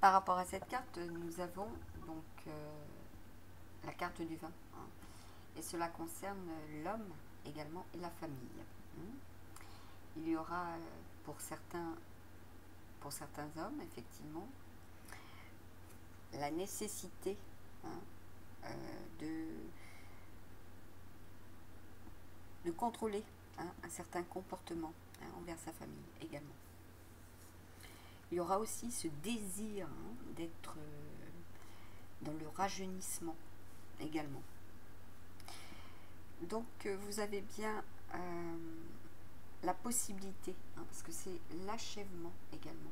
Par rapport à cette carte, nous avons donc la carte du vin, hein, et cela concerne l'homme également et la famille. Il y aura pour certains hommes, effectivement, la nécessité, hein, de contrôler, hein, un certain comportement, hein, envers sa famille également. Il y aura aussi ce désir, hein, d'être dans le rajeunissement également. Donc vous avez bien la possibilité, hein, parce que c'est l'achèvement également.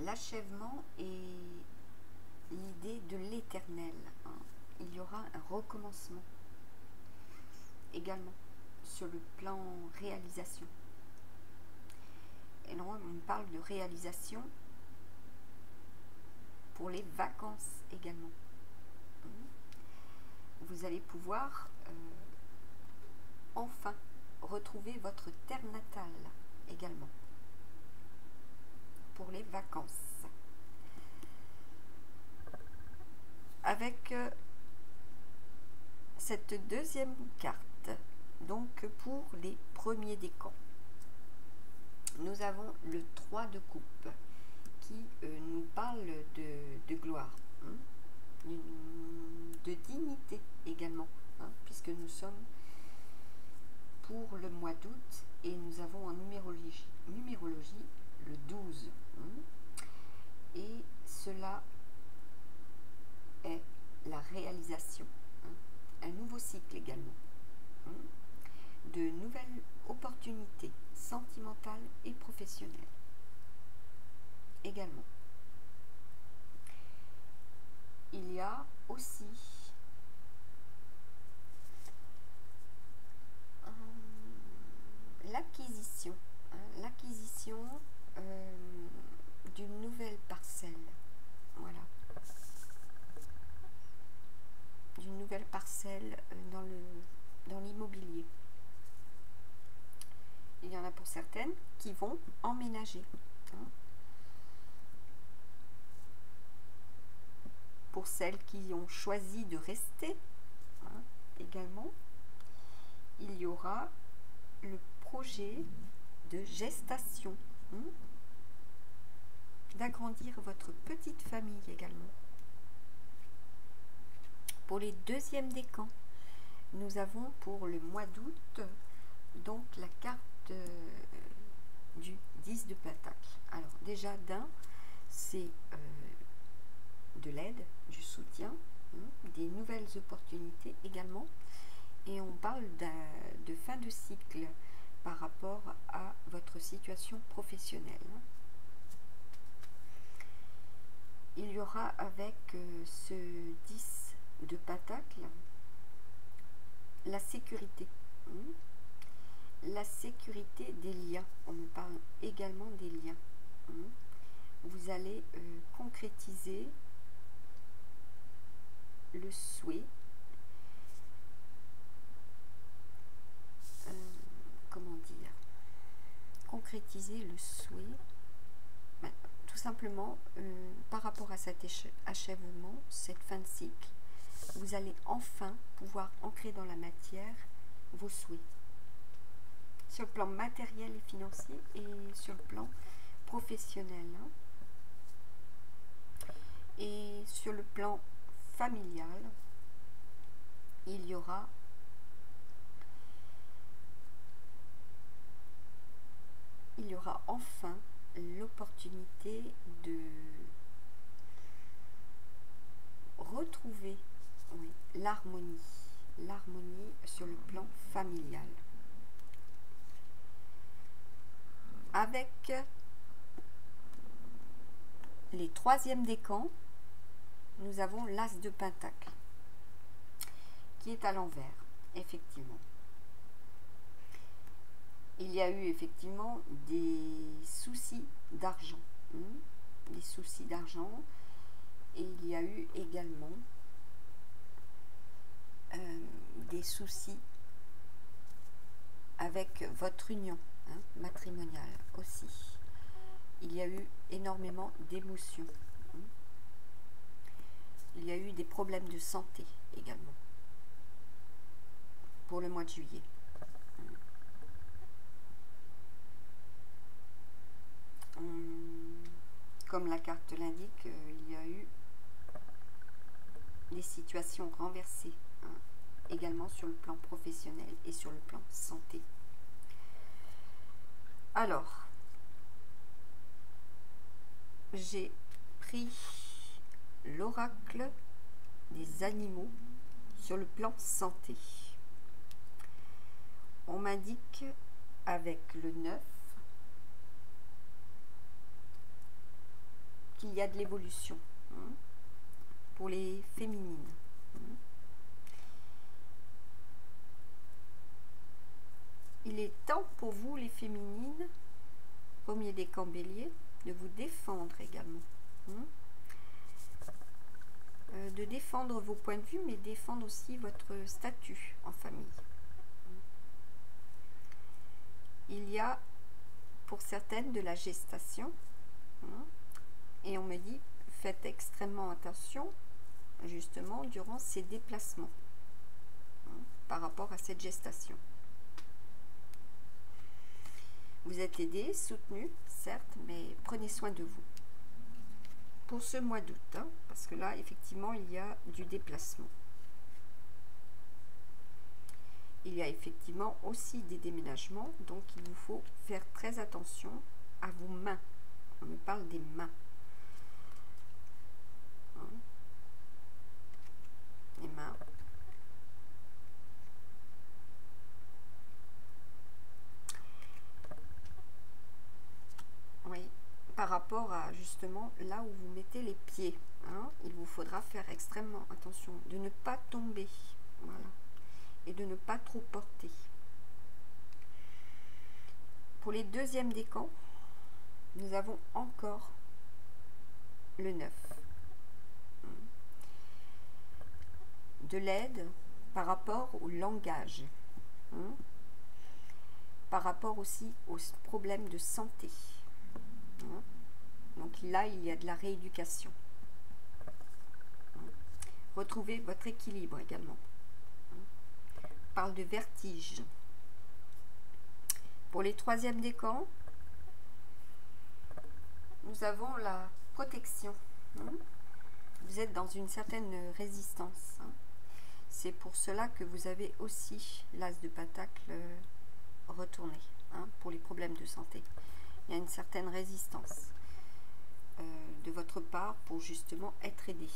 L'achèvement est l'idée de l'éternel, hein. Il y aura un recommencement également sur le plan réalisation. Et là, on parle de réalisation pour les vacances également. Vous allez pouvoir enfin retrouver votre terre natale également pour les vacances. Avec cette deuxième carte, donc pour les premiers décans, nous avons le 3 de coupe qui nous parle de gloire, hein, de dignité également, hein, puisque nous sommes pour le mois d'août et nous avons en numérologie le 12, hein, et cela est la réalisation, hein, un nouveau cycle également, hein, de nouvelles opportunités sentimentales et professionnelles également. Il y a aussi l'acquisition, hein, l'acquisition d'une nouvelle parcelle, voilà, d'une nouvelle parcelle dans l'immobilier. Il y en a pour certaines qui vont emménager, hein. Pour celles qui ont choisi de rester, hein, également, il y aura le projet de gestation, hein, d'agrandir votre petite famille également. Pour les deuxièmes décans, nous avons pour le mois d'août donc la carte du 10 de Pentacle. Alors déjà d'un, c'est de l'aide, du soutien, hein, des nouvelles opportunités également, et on parle de fin de cycle par rapport à votre situation professionnelle. Il y aura avec ce 10 de Pentacle la sécurité, hein, la sécurité des liens. On me parle également des liens, hein. Vous allez concrétiser le souhait, comment dire, concrétiser le souhait, ben, tout simplement par rapport à cet achèvement, cette fin de cycle, vous allez enfin pouvoir ancrer dans la matière vos souhaits, sur le plan matériel et financier et sur le plan professionnel, hein. Et sur le plan familial, il y aura enfin l'opportunité de retrouver, oui, l'harmonie sur le plan familial. Avec les troisièmes décans, nous avons l'As de Pentacle qui est à l'envers, effectivement. Il y a eu effectivement des soucis d'argent, hein, des soucis d'argent, et il y a eu également des soucis avec votre union, hein, matrimoniale aussi. Il y y a eu énormément d'émotions. Il y a eu des problèmes de santé également pour le mois de juillet. Comme la carte l'indique, il y a eu des situations renversées, également sur le plan professionnel et sur le plan santé. Alors, j'ai pris l'oracle des animaux sur le plan santé. On m'indique avec le 9 qu'il y a de l'évolution pour les féminines. Il est temps pour vous les féminines, premier décan bélier, de vous défendre également. De défendre vos points de vue, mais défendre aussi votre statut en famille. Il y a pour certaines de la gestation, et on me dit faites extrêmement attention justement durant ces déplacements par rapport à cette gestation. Vous êtes aidé, soutenu, certes, mais prenez soin de vous. Pour ce mois d'août, parce que là, effectivement, il y a du déplacement. Il y a effectivement aussi des déménagements, donc il vous faut faire très attention à vos mains. On me parle des mains. Les mains. Oui, par rapport à justement là où vous mettez les pieds, il vous faudra faire extrêmement attention de ne pas tomber, voilà, et de ne pas trop porter. Pour les deuxièmes décans, nous avons encore le 9. De l'aide par rapport au langage, par rapport aussi aux problèmes de santé. Donc là, il y a de la rééducation. Retrouvez votre équilibre également. On parle de vertige. Pour les troisièmes décans, nous avons la protection. Vous êtes dans une certaine résistance. C'est pour cela que vous avez aussi l'as de pentacle retourné pour les problèmes de santé. Il y a une certaine résistance de votre part pour justement être aidé.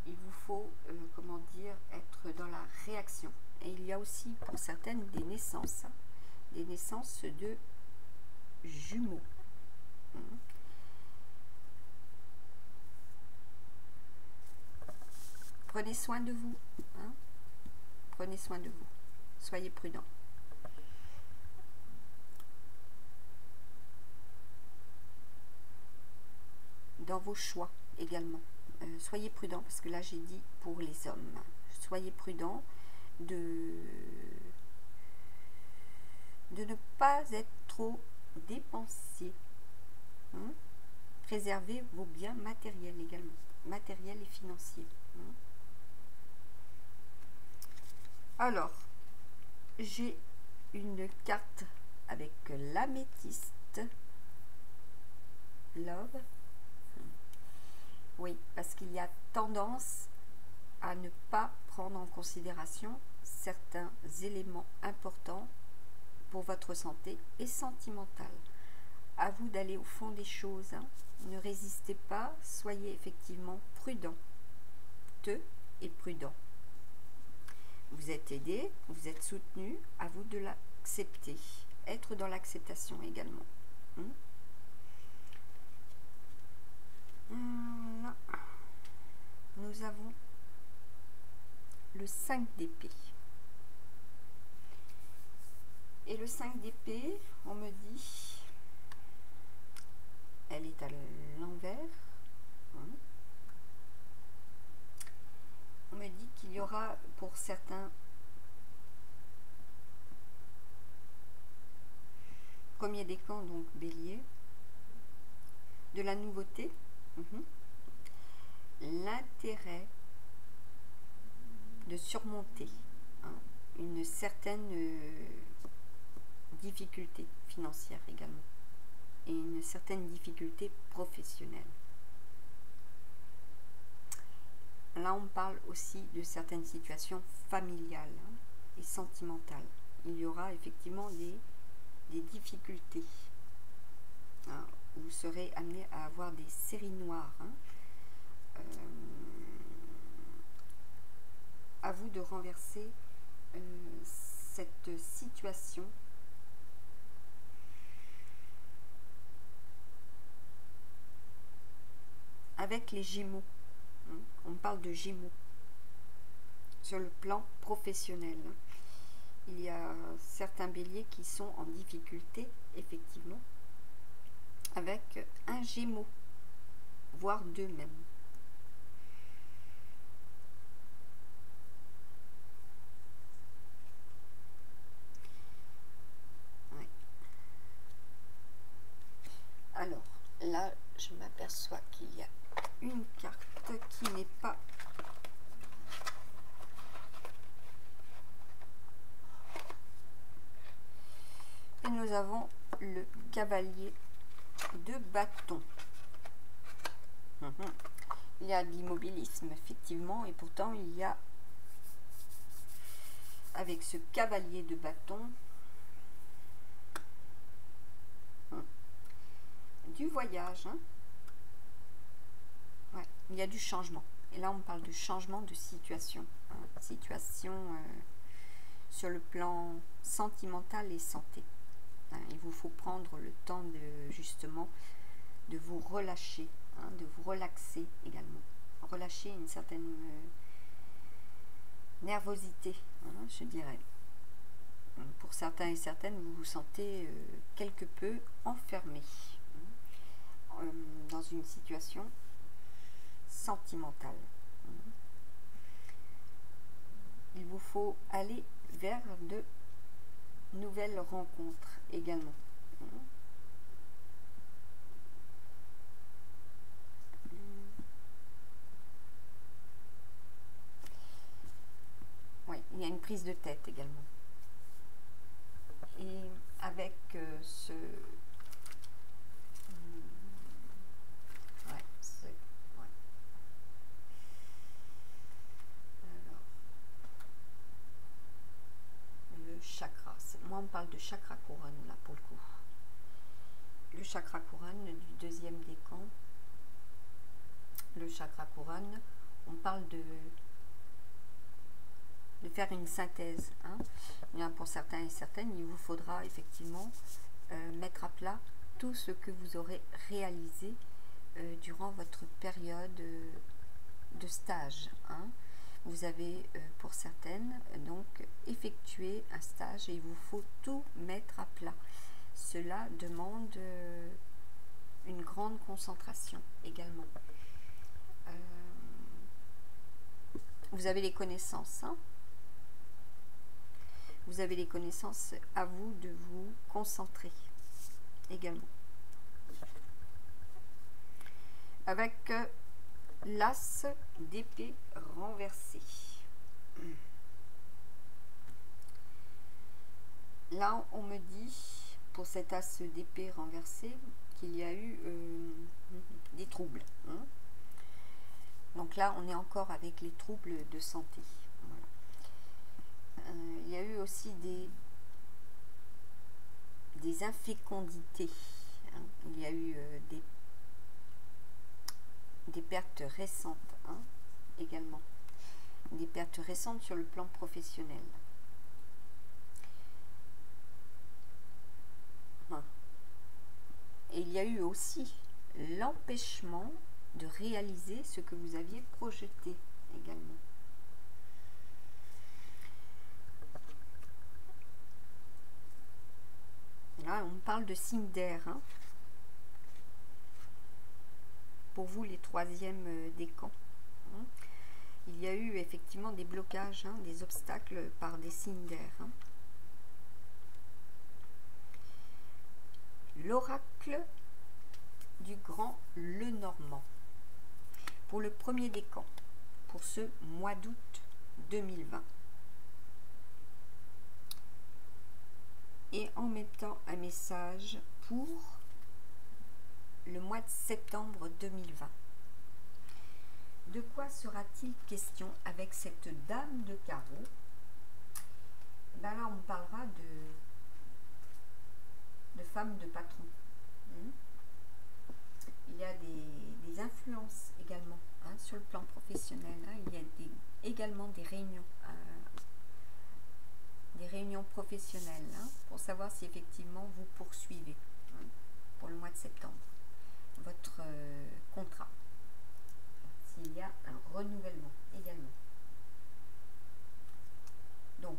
Il vous faut, comment dire, être dans la réaction. Et il y a aussi pour certaines des naissances de jumeaux. Prenez soin de vous. Prenez soin de vous. Soyez prudents. Dans vos choix également. Soyez prudents, parce que là j'ai dit pour les hommes. Soyez prudents de ne pas être trop dépensier. Préservez vos biens matériels également. Matériels et financiers. Alors, j'ai une carte avec l'améthyste. Love. Oui, parce qu'il y a tendance à ne pas prendre en considération certains éléments importants pour votre santé et sentimentale. À vous d'aller au fond des choses. Ne résistez pas, soyez effectivement prudent. Et prudent. Vous êtes aidé, vous êtes soutenu, à vous de l'accepter. Être dans l'acceptation également. Là, nous avons le 5 d'épée. Et le 5 d'épée, on me dit, elle est à l'envers. On me dit qu'il y aura pour certains premier décan, donc bélier, de la nouveauté, l'intérêt de surmonter une certaine difficulté financière également et une certaine difficulté professionnelle. Là, on parle aussi de certaines situations familiales et sentimentales. Il y aura effectivement des difficultés. Vous serez amené à avoir des séries noires. À vous de renverser cette situation avec les Gémeaux. On parle de Gémeaux sur le plan professionnel. Il y a certains béliers qui sont en difficulté, effectivement, avec un Gémeaux, voire deux même. Ouais. Alors, là, je m'aperçois qu'il y a une carte qui n'est pas et nous avons le cavalier de bâton. Il y a de l'immobilisme effectivement, et pourtant il y a avec ce cavalier de bâton du voyage. Ouais, il y a du changement. Et là, on parle de changement de situation. Situation sur le plan sentimental et santé. Il vous faut prendre le temps de justement de vous relâcher, de vous relaxer également. Relâcher une certaine nervosité, je dirais. Pour certains et certaines, vous vous sentez quelque peu enfermé dans une situation sentimentale. Il vous faut aller vers de nouvelles rencontres également. Oui, il y a une prise de tête également. Et avec ce... chakra. Moi, on parle de chakra couronne, là, pour le coup. Le chakra couronne du deuxième décan. Le chakra couronne, on parle de faire une synthèse. Pour certains et certaines, il vous faudra effectivement mettre à plat tout ce que vous aurez réalisé durant votre période de stage. Vous avez, pour certaines, donc effectué un stage et il vous faut tout mettre à plat. Cela demande une grande concentration également. Vous avez les connaissances. Vous avez les connaissances, à vous de vous concentrer également. Avec l'as d'épée renversé. Là, on me dit, pour cet as d'épée renversé, qu'il y a eu des troubles. Donc là, on est encore avec les troubles de santé. Voilà. Il y a eu aussi des infécondités. Il y a eu des pertes récentes également. Des pertes récentes sur le plan professionnel. Et il y a eu aussi l'empêchement de réaliser ce que vous aviez projeté également. Là, on parle de signe d'air. Pour vous, les troisièmes décans. Il y a eu effectivement des blocages, des obstacles par des signes d'air. L'oracle du Grand Lenormand pour le premier décan, pour ce mois d'août 2020. Et en même temps un message pour le mois de septembre 2020. De quoi sera-t-il question avec cette dame de carreau? Ben là, on parlera de femmes de patron. Il y a des influences également sur le plan professionnel. Il y a également des réunions professionnelles pour savoir si effectivement vous poursuivez pour le mois de septembre votre contrat. S'il y a un renouvellement également. Donc,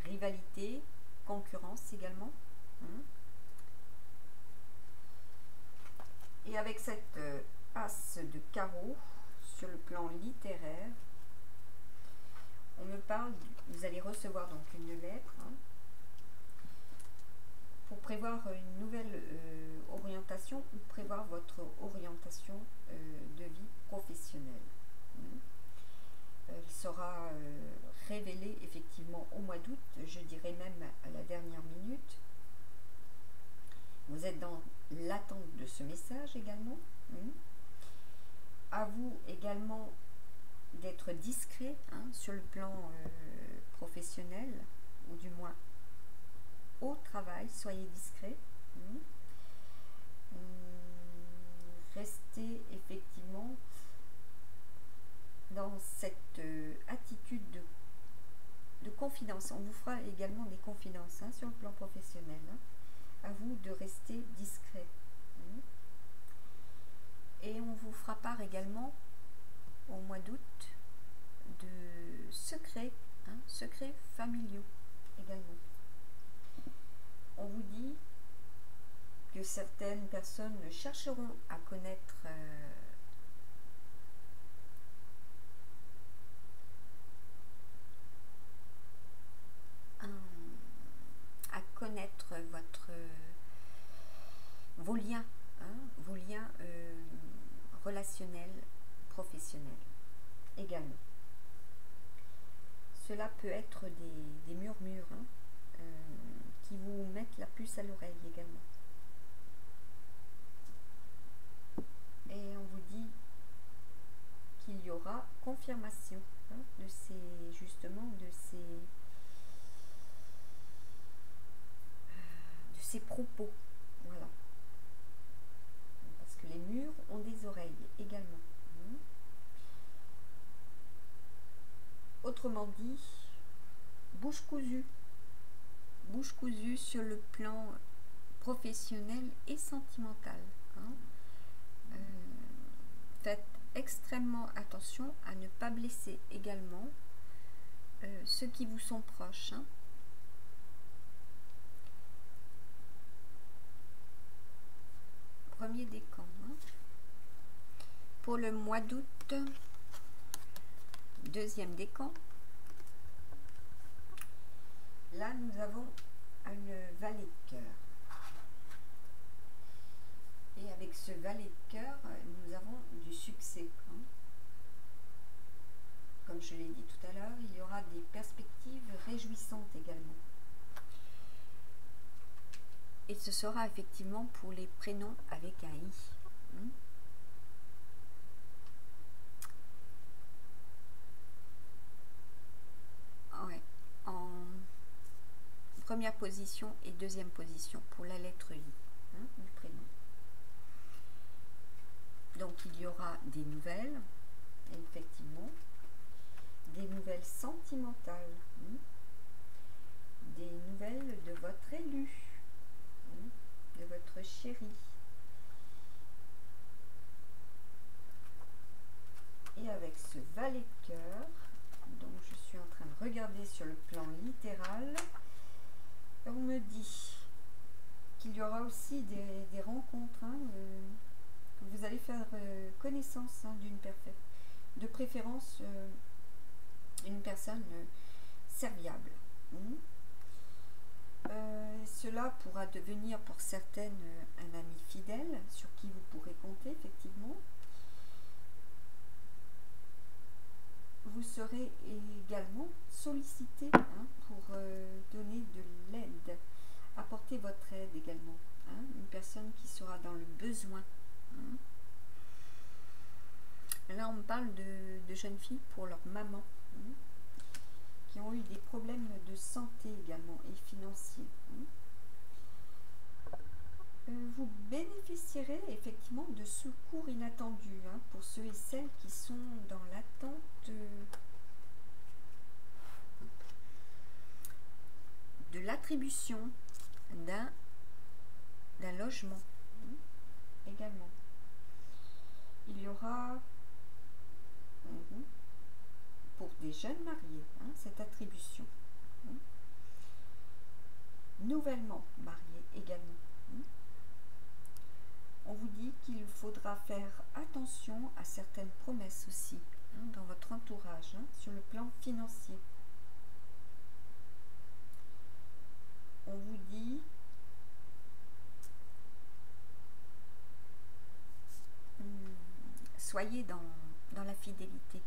rivalité, concurrence également. Et avec cette as de carreau, sur le plan littéraire, on me parle, vous allez recevoir donc une lettre pour prévoir une nouvelle orientation ou prévoir votre orientation de vie professionnelle. Elle sera révélée effectivement au mois d'août, je dirais même à la dernière minute. Vous êtes dans l'attente de ce message également. À vous également d'être discret sur le plan professionnel, ou du moins au travail, soyez discret. Restez effectivement dans cette attitude de confidence. On vous fera également des confidences sur le plan professionnel. À vous de rester discret. Et on vous fera part également au mois d'août de secrets, secrets familiaux également. On vous dit que certaines personnes chercheront à connaître vos liens, relationnels, professionnels également. Cela peut être des murmures qui vous mettent la puce à l'oreille également. Et on vous dit qu'il y aura confirmation de ces propos. Voilà. Parce que les murs ont des oreilles également. Autrement dit, bouche cousue. Bouche cousue sur le plan professionnel et sentimental. Faites extrêmement attention à ne pas blesser également ceux qui vous sont proches. Premier décan. Pour le mois d'août, deuxième décan. Là, nous avons une valet de cœur. Et avec ce valet de cœur, nous avons du succès. Comme je l'ai dit tout à l'heure, il y aura des perspectives réjouissantes également. Et ce sera effectivement pour les prénoms avec un i. Ouais, en première position et deuxième position pour la lettre i du prénom. Donc il y aura des nouvelles, effectivement, des nouvelles sentimentales, des nouvelles de votre élu, de votre chéri. Et avec ce valet de cœur, donc je suis en train de regarder sur le plan littéral, on me dit qu'il y aura aussi des rencontres, que vous allez faire connaissance d'une personne, de préférence une personne serviable. Cela pourra devenir pour certaines un un ami fidèle sur qui vous pourrez compter, effectivement. Vous serez également sollicité pour donner de l'aide, apporter votre aide également. Une personne qui sera dans le besoin. Là, on me parle de jeunes filles pour leur maman, qui ont eu des problèmes de santé également et financiers. Vous bénéficierez effectivement de secours inattendus pour ceux et celles qui sont dans l'attente de l'attribution d'un logement également. Il y aura pour des jeunes mariés cette attribution. Nouvellement mariés également. On vous dit qu'il faudra faire attention à certaines promesses aussi dans votre entourage sur le plan financier. On vous dit soyez dans la fidélité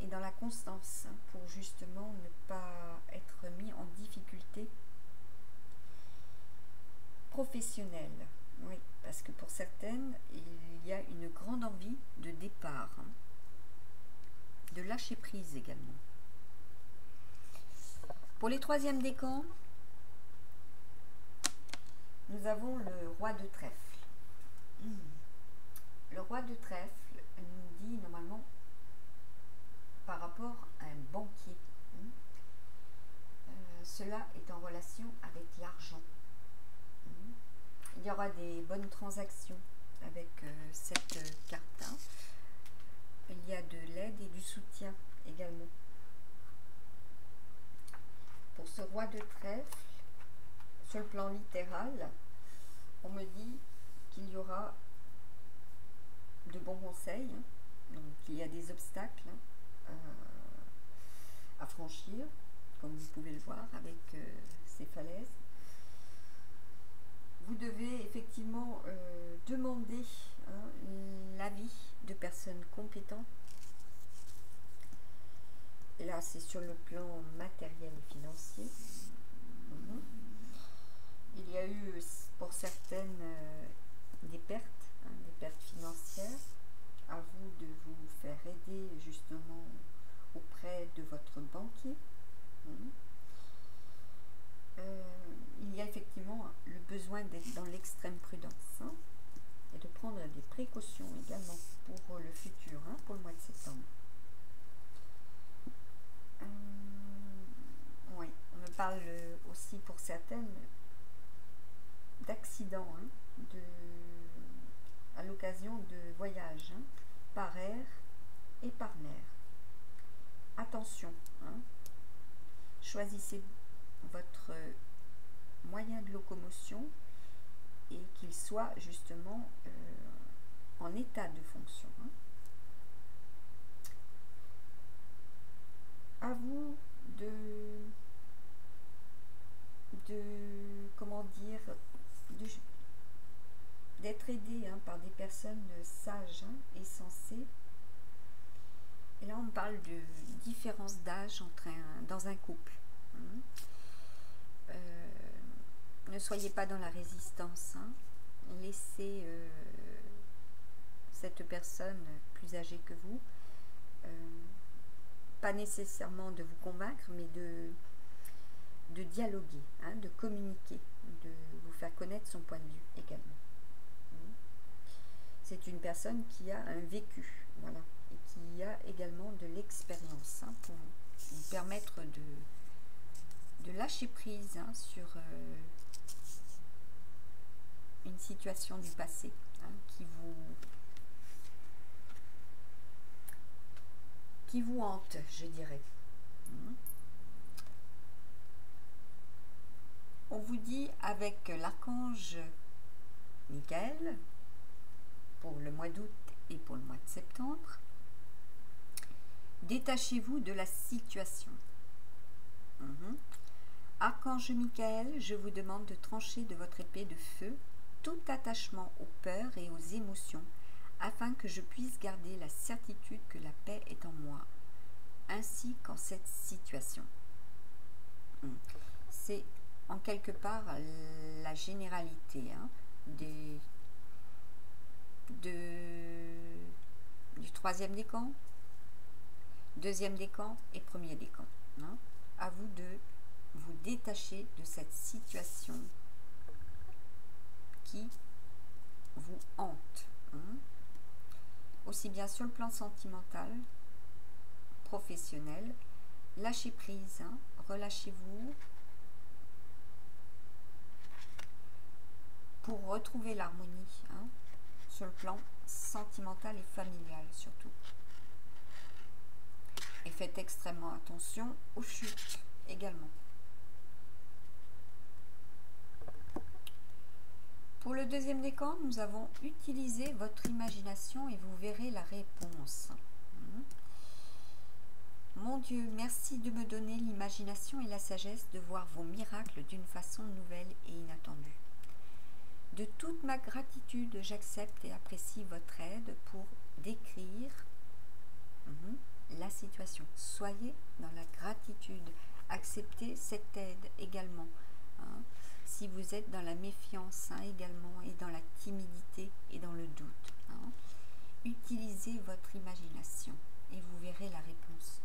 et dans la constance pour justement ne pas être mis en difficulté professionnelle. Oui, parce que pour certaines, il y a une grande envie de départ, de lâcher prise également. Pour les troisièmes décans, nous avons le roi de trèfle. Le roi de trèfle nous dit normalement par rapport à un banquier. Cela est en relation avec l'argent. Il y aura des bonnes transactions avec cette carte. Il y a de l'aide et du soutien également. Pour ce roi de trèfle, sur le plan littéral, on me dit qu'il y aura de bons conseils. Donc il y a des obstacles à franchir, comme vous pouvez le voir avec ces falaises. Vous devez effectivement demander l'avis de personnes compétentes. Et là, c'est sur le plan matériel et financier. Il y a eu pour certaines des pertes financières. À vous de vous faire aider justement auprès de votre banquier. Il y a effectivement le besoin d'être dans l'extrême prudence et de prendre des précautions également pour le futur, pour le mois de septembre. Oui, on me parle aussi pour certaines d'accidents à l'occasion de voyages par air et par mer. Attention, choisissez votre moyen de locomotion et qu'il soit justement en état de fonction. À vous comment dire, d'être aidé par des personnes sages et sensées. Et là, on me parle de différence d'âge dans un couple. Ne soyez pas dans la résistance. Laissez cette personne plus âgée que vous, pas nécessairement de vous convaincre, mais de dialoguer, de communiquer, de vous faire connaître son point de vue également. C'est une personne qui a un vécu, voilà, et qui a également de l'expérience pour vous permettre de lâcher prise sur une situation du passé qui vous hante, je dirais. On vous dit avec l'archange Michael pour le mois d'août et pour le mois de septembre, détachez-vous de la situation. Archange Michael, je vous demande de trancher de votre épée de feu tout attachement aux peurs et aux émotions, afin que je puisse garder la certitude que la paix est en moi, ainsi qu'en cette situation. C'est en quelque part la généralité du troisième décan, deuxième décan et premier décan. À vous de vous détacher de cette situation qui vous hante. Aussi bien sur le plan sentimental, professionnel, lâchez prise, relâchez-vous pour retrouver l'harmonie sur le plan sentimental et familial surtout. Et faites extrêmement attention aux chutes également. Pour le deuxième décan, nous avons utilisé votre imagination et vous verrez la réponse. Mon Dieu, merci de me donner l'imagination et la sagesse de voir vos miracles d'une façon nouvelle et inattendue. De toute ma gratitude, j'accepte et apprécie votre aide pour décrire la situation. Soyez dans la gratitude. Acceptez cette aide également. Si vous êtes dans la méfiance également et dans la timidité et dans le doute. Utilisez votre imagination et vous verrez la réponse.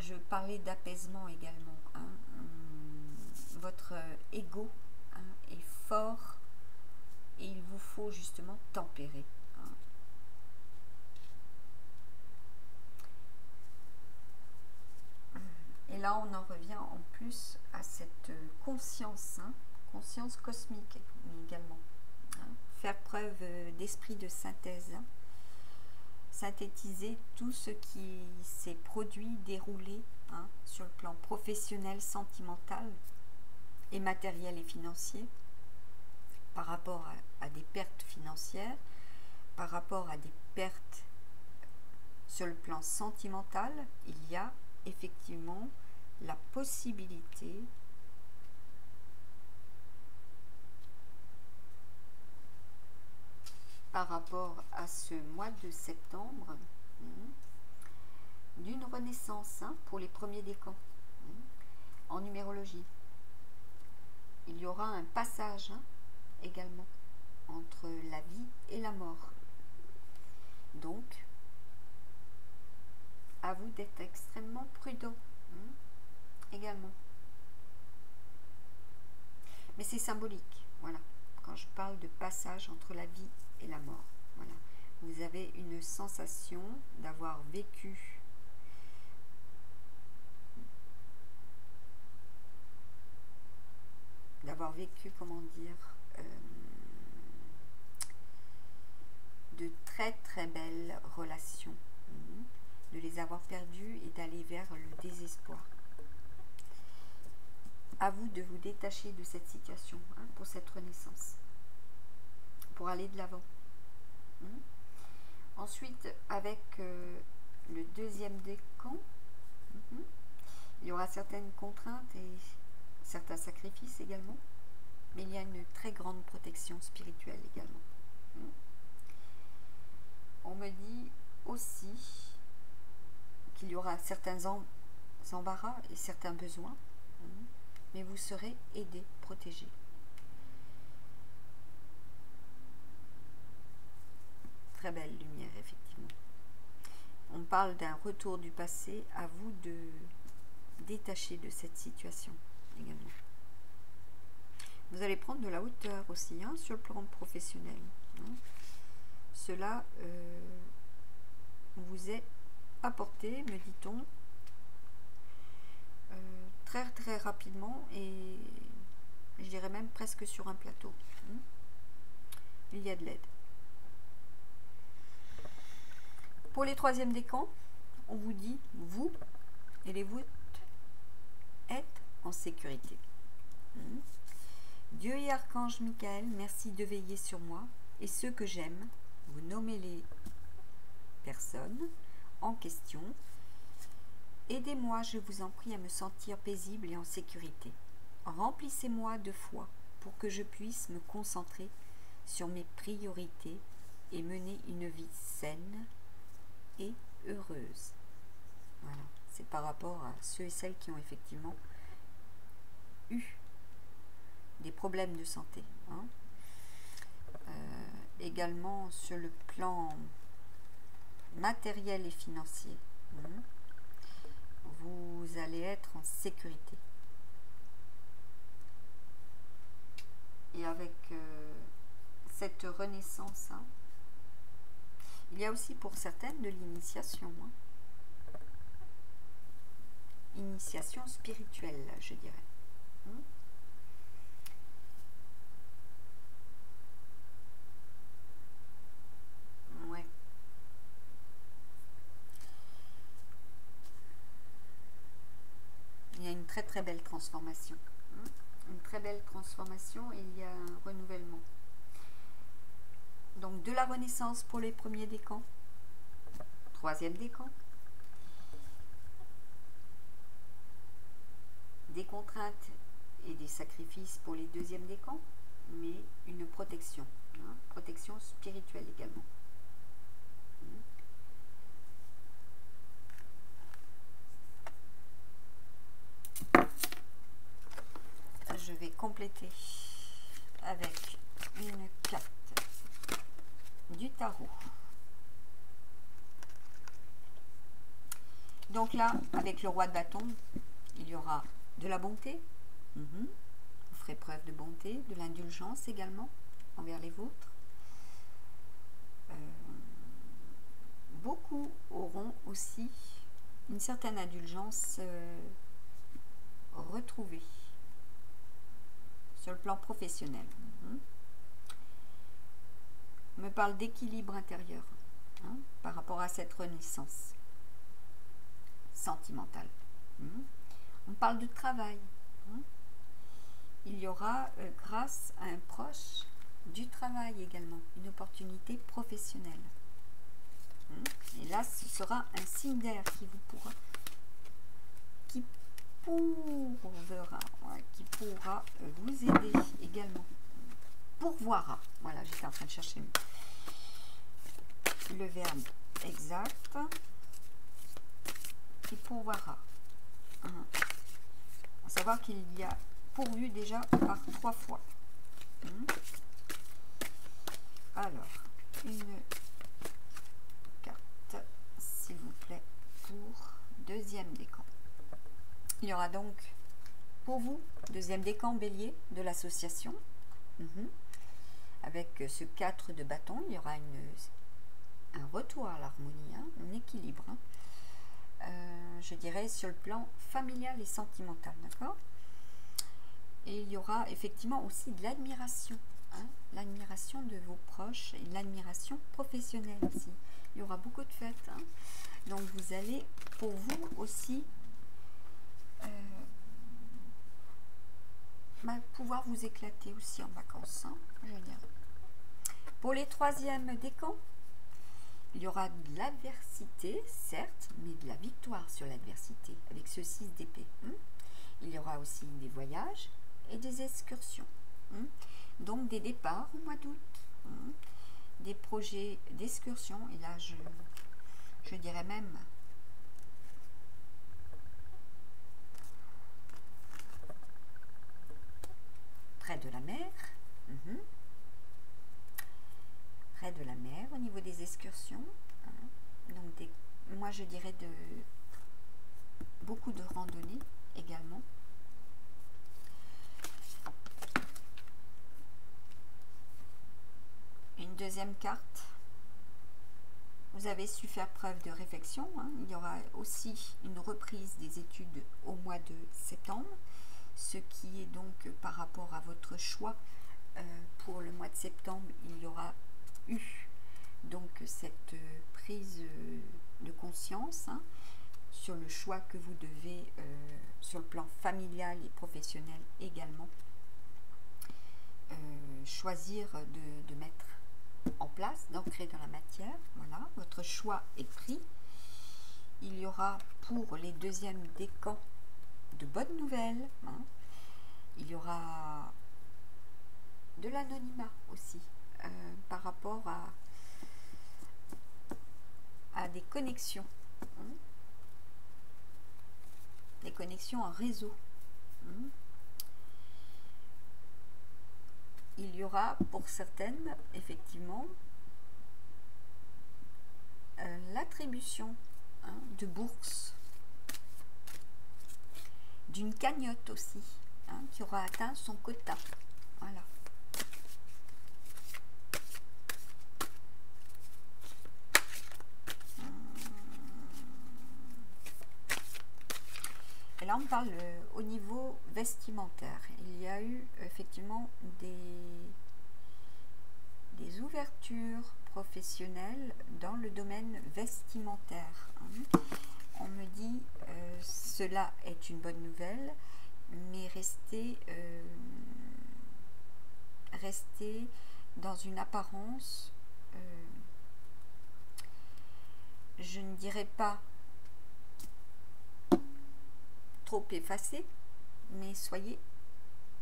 Je parlais d'apaisement également. Votre ego est fort et il vous faut justement tempérer. Et là, on en revient en plus à cette conscience, conscience cosmique également. Faire preuve d'esprit de synthèse. Synthétiser tout ce qui s'est produit, déroulé sur le plan professionnel, sentimental et matériel et financier, par rapport à des pertes financières, par rapport à des pertes sur le plan sentimental. Il y a effectivement la possibilité par rapport à ce mois de septembre d'une renaissance pour les premiers décans en numérologie. Il y aura un passage également entre la vie et la mort. Donc, à vous d'être extrêmement prudent également. Mais c'est symbolique, voilà. Quand je parle de passage entre la vie et la mort, voilà. Vous avez une sensation d'avoir vécu comment dire, de très très belles relations, de les avoir perdues et d'aller vers le désespoir. À vous de vous détacher de cette situation pour cette renaissance, pour aller de l'avant. Ensuite, avec le deuxième décan, il y aura certaines contraintes et certains sacrifices également, mais il y a une très grande protection spirituelle également. On me dit aussi qu'il y aura certains embarras et certains besoins, mais vous serez aidé, protégé. Très belle lumière, effectivement. On parle d'un retour du passé, à vous de détacher de cette situation également. Vous allez prendre de la hauteur aussi sur le plan professionnel. Cela vous est apporté, me dit-on, très très rapidement et je dirais même presque sur un plateau. Il y a de l'aide. Pour les troisièmes décans, on vous dit, vous et les voûtes êtes en sécurité. Dieu et Archange Michael, merci de veiller sur moi et ceux que j'aime. Vous nommez les personnes en question Aidez-moi, je vous en prie, à me sentir paisible et en sécurité. Remplissez-moi de foi pour que je puisse me concentrer sur mes priorités et mener une vie saine et heureuse. Voilà, c'est par rapport à ceux et celles qui ont effectivement eu des problèmes de santé. Hein. Également sur le plan matériel et financier. Vous allez être en sécurité. Et avec cette renaissance, hein, il y a aussi pour certaines de l'initiation. Hein. Initiation spirituelle, je dirais. Ouais. Il y a une très très belle transformation. Une très belle transformation et il y a un renouvellement. Donc de la renaissance pour les premiers décans. Troisième décan. Des contraintes et des sacrifices pour les deuxièmes décans, mais une protection. Hein, protection spirituelle également. Je vais compléter avec une carte du tarot. Donc là, avec le roi de bâton, il y aura de la bonté. Vous ferez preuve de bonté, de l'indulgence également envers les vôtres. Beaucoup auront aussi une certaine indulgence retrouvée sur le plan professionnel. Me parle d'équilibre intérieur, hein, par rapport à cette renaissance sentimentale. On parle de travail. Il y aura, grâce à un proche, du travail également, une opportunité professionnelle. Et là, ce sera un signe d'air qui vous pourra, qui pourra vous aider également. Pourvoira. Voilà, j'étais en train de chercher le verbe exact. Qui pourvoira. À savoir qu'il y a pourvu déjà par 3 fois. Alors, une carte, s'il vous plaît, pour deuxième décan. Il y aura donc pour vous, deuxième décan bélier de l'association. Avec ce 4 de bâton, il y aura un retour à l'harmonie, hein, un équilibre. Hein. Je dirais sur le plan familial et sentimental, d'accord? Et il y aura effectivement aussi de l'admiration, hein, l'admiration de vos proches et l'admiration professionnelle aussi. Il y aura beaucoup de fêtes, hein. Donc vous allez, pour vous aussi, pouvoir vous éclater aussi en vacances, hein, je dirais. Pour les troisièmes décans, il y aura de l'adversité, certes, mais de la victoire sur l'adversité, avec ce 6 d'épée. Il y aura aussi des voyages et des excursions. Donc des départs au mois d'août, des projets d'excursion, et là je dirais même près de la mer. Près de la mer, au niveau des excursions, hein. Donc moi je dirais beaucoup de randonnées également. Une deuxième carte, vous avez su faire preuve de réflexion, hein. Il y aura aussi une reprise des études au mois de septembre, ce qui est donc par rapport à votre choix pour le mois de septembre, il y aura eu donc cette prise de conscience, hein, sur le choix que vous devez, sur le plan familial et professionnel également, choisir de mettre en place, d'ancrer dans la matière. Voilà, votre choix est pris il y aura pour les deuxièmes décans de bonnes nouvelles. Hein. Il y aura de l'anonymat aussi par rapport à des connexions. Hein. Des connexions en réseau. Hein. Il y aura pour certaines, effectivement, l'attribution de bourse, d'une cagnotte aussi, qui aura atteint son quota. Voilà. Et là, on parle au niveau vestimentaire. Il y a eu effectivement des ouvertures professionnelles dans le domaine vestimentaire. Hein. On me dit cela est une bonne nouvelle, mais restez dans une apparence, je ne dirais pas trop effacée, mais soyez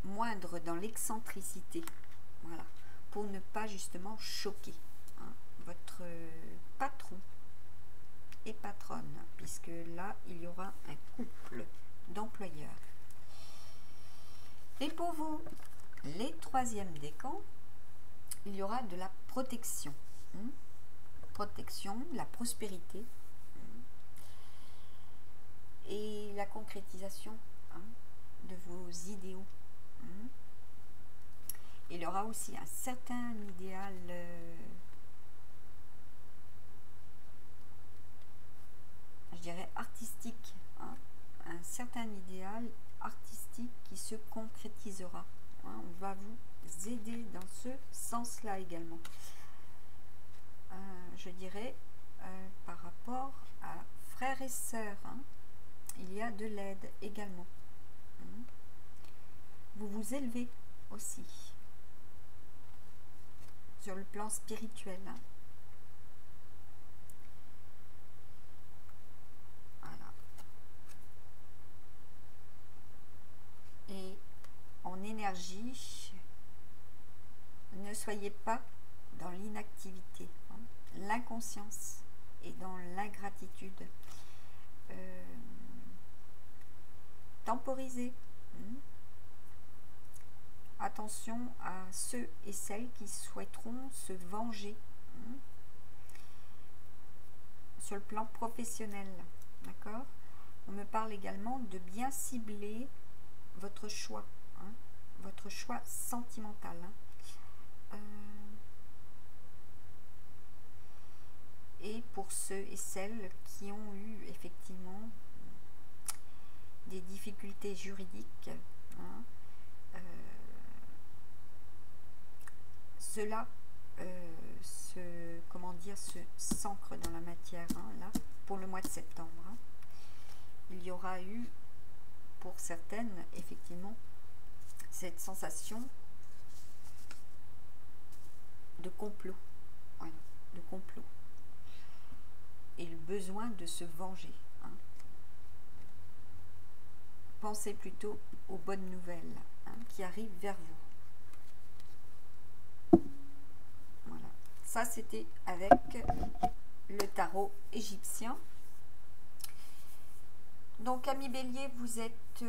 moindre dans l'excentricité, voilà, pour ne pas justement choquer votre patron et patronne, puisque là il y aura un couple d'employeurs. Et pour vous, les troisièmes décans, il y aura de la protection, protection, la prospérité et la concrétisation de vos idéaux. Il y aura aussi un certain idéal je dirais artistique, un certain idéal artistique qui se concrétisera. On va vous aider dans ce sens-là également. Je dirais par rapport à frères et sœurs, il y a de l'aide également. Vous vous élevez aussi sur le plan spirituel. Voilà. Et en énergie, ne soyez pas dans l'inactivité, l'inconscience et dans l'ingratitude. Temporisez. Attention à ceux et celles qui souhaiteront se venger sur le plan professionnel. D'accord? On me parle également de bien cibler votre choix, votre choix sentimental. Et pour ceux et celles qui ont eu effectivement des difficultés juridiques, cela se s'ancre dans la matière là pour le mois de septembre. Il y aura eu pour certaines effectivement cette sensation de complot, voilà, de complot, et le besoin de se venger. Pensez plutôt aux bonnes nouvelles qui arrivent vers vous. Voilà. Ça, c'était avec le tarot égyptien. Donc, amis bélier, vous êtes,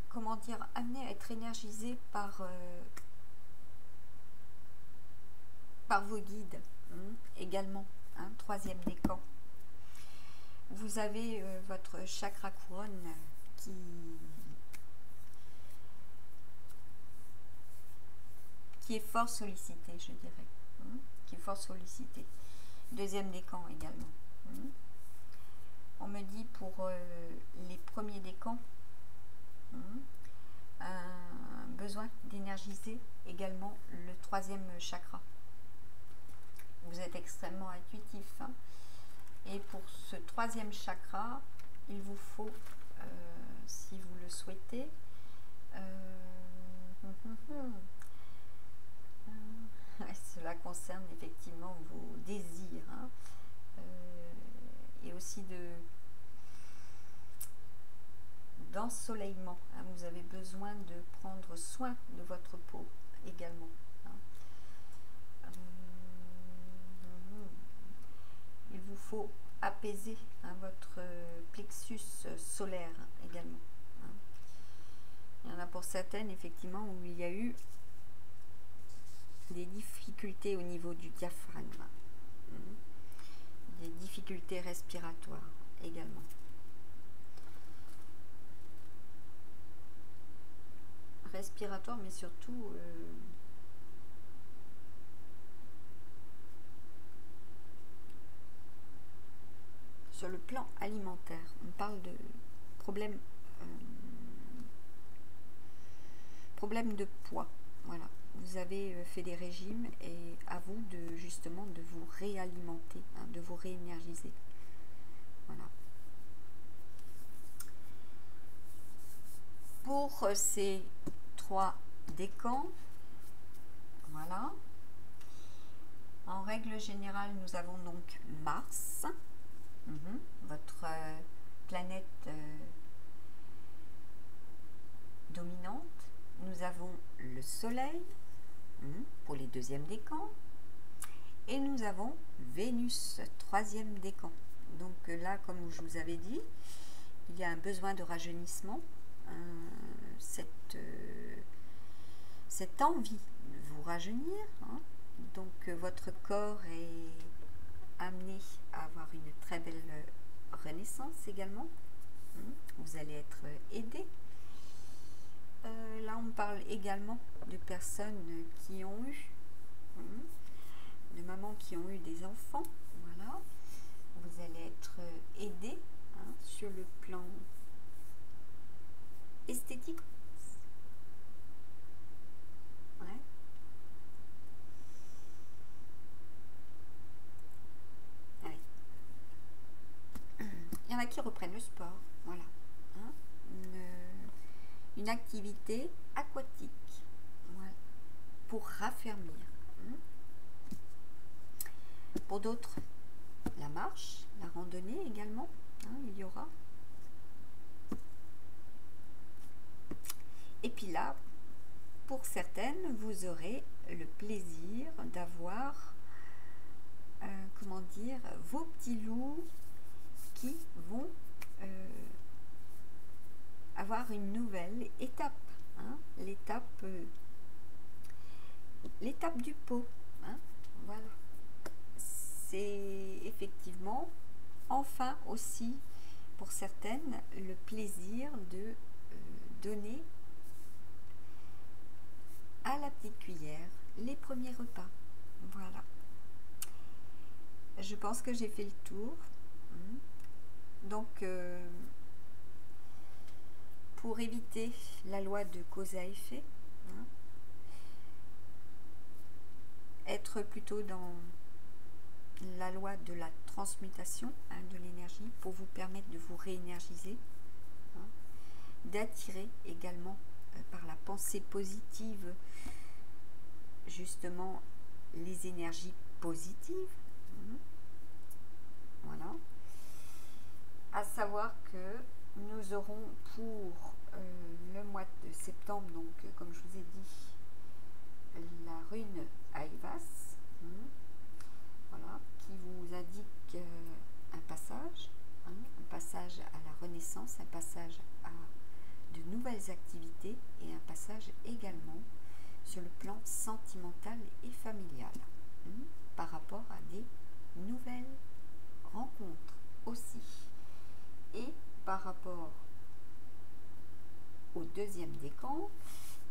comment dire, amené à être énergisé par vos guides également. Troisième décan. Vous avez votre chakra couronne qui est fort sollicité, je dirais. Qui est fort sollicité. Deuxième décan également. On me dit pour les premiers décans, un besoin d'énergiser également le troisième chakra. Vous êtes extrêmement intuitif. Et pour ce troisième chakra, il vous faut, si vous le souhaitez, cela concerne effectivement vos désirs. et aussi d'ensoleillement. Hein. Vous avez besoin de prendre soin de votre peau également. Hein. Il vous faut apaiser votre plexus solaire également. Hein. Il y en a pour certaines, effectivement, où il y a eu des difficultés au niveau du diaphragme. Des difficultés respiratoires également. Respiratoire, mais surtout sur le plan alimentaire. On parle de problème de poids. Voilà. Vous avez fait des régimes et à vous de justement de vous réalimenter, hein, de vous réénergiser. Voilà. Pour ces 3 décans, voilà. En règle générale, nous avons donc Mars, votre planète dominante. Nous avons le Soleil pour les 2e décans. Et nous avons Vénus, 3e décan. Donc là, comme je vous avais dit, il y a un besoin de rajeunissement, cette envie de vous rajeunir. Hein. Donc votre corps est amené à avoir une très belle renaissance également. Vous allez être aidé. Là, on parle également de personnes qui ont eu, de mamans qui ont eu des enfants. Voilà. Vous allez être aidé sur le plan esthétique. Ouais. Ouais. Il y en a qui reprennent le sport. Voilà. Hein, une activité aquatique, voilà, pour raffermir. Pour d'autres, la marche, la randonnée également, il y aura. Et puis là, pour certaines, vous aurez le plaisir d'avoir, comment dire, vos petits loups qui vont avoir une nouvelle étape, l'étape du pot. Voilà. C'est effectivement, enfin aussi, pour certaines, le plaisir de donner à la petite cuillère les premiers repas. Voilà. Je pense que j'ai fait le tour. Donc, pour éviter la loi de cause à effet, être plutôt dans la loi de la transmutation de l'énergie pour vous permettre de vous réénergiser, d'attirer également par la pensée positive justement les énergies positives. Voilà. À savoir que nous aurons pour le mois de septembre, donc comme je vous ai dit, la rune Aivas, voilà, qui vous indique un passage à la renaissance, un passage à de nouvelles activités et un passage également sur le plan sentimental et familial, par rapport à des nouvelles rencontres aussi. Et par rapport au 2e décan,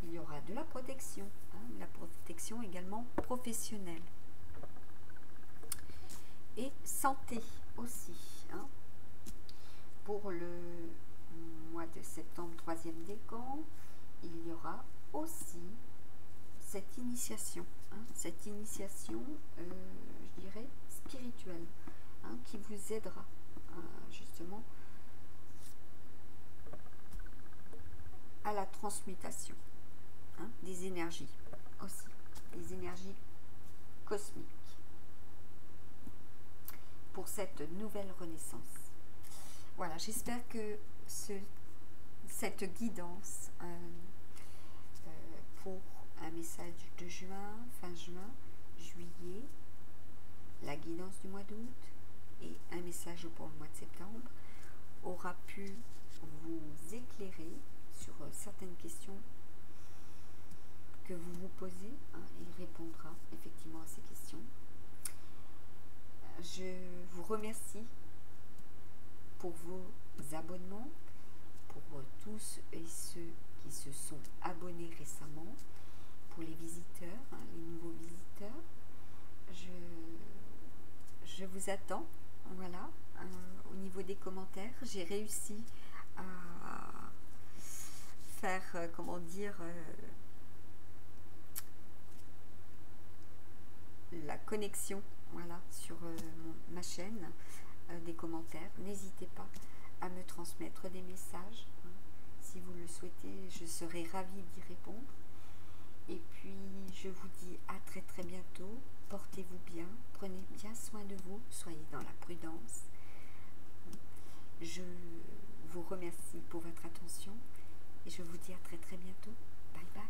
il y aura de la protection, la protection également professionnelle et santé aussi. Pour le mois de septembre, 3e décan, il y aura aussi cette initiation, je dirais spirituelle, qui vous aidera justement à la transmutation des énergies aussi, des énergies cosmiques. pour cette nouvelle renaissance. Voilà, j'espère que cette guidance pour un message de juin, fin juin, juillet, la guidance du mois d'août et un message pour le mois de septembre aura pu vous éclairer sur certaines questions que vous vous posez. Il répondra effectivement à ces questions. Je vous remercie pour vos abonnements, pour tous et ceux qui se sont abonnés récemment, pour les visiteurs, les nouveaux visiteurs. Je vous attends, voilà, au niveau des commentaires. J'ai réussi à faire, comment dire, la connexion, voilà, sur ma chaîne, des commentaires. N'hésitez pas à me transmettre des messages, si vous le souhaitez, je serai ravie d'y répondre. Et puis je vous dis à très très bientôt. Portez-vous bien, prenez bien soin de vous, soyez dans la prudence. Je vous remercie pour votre attention et je vous dis à très très bientôt. Bye bye.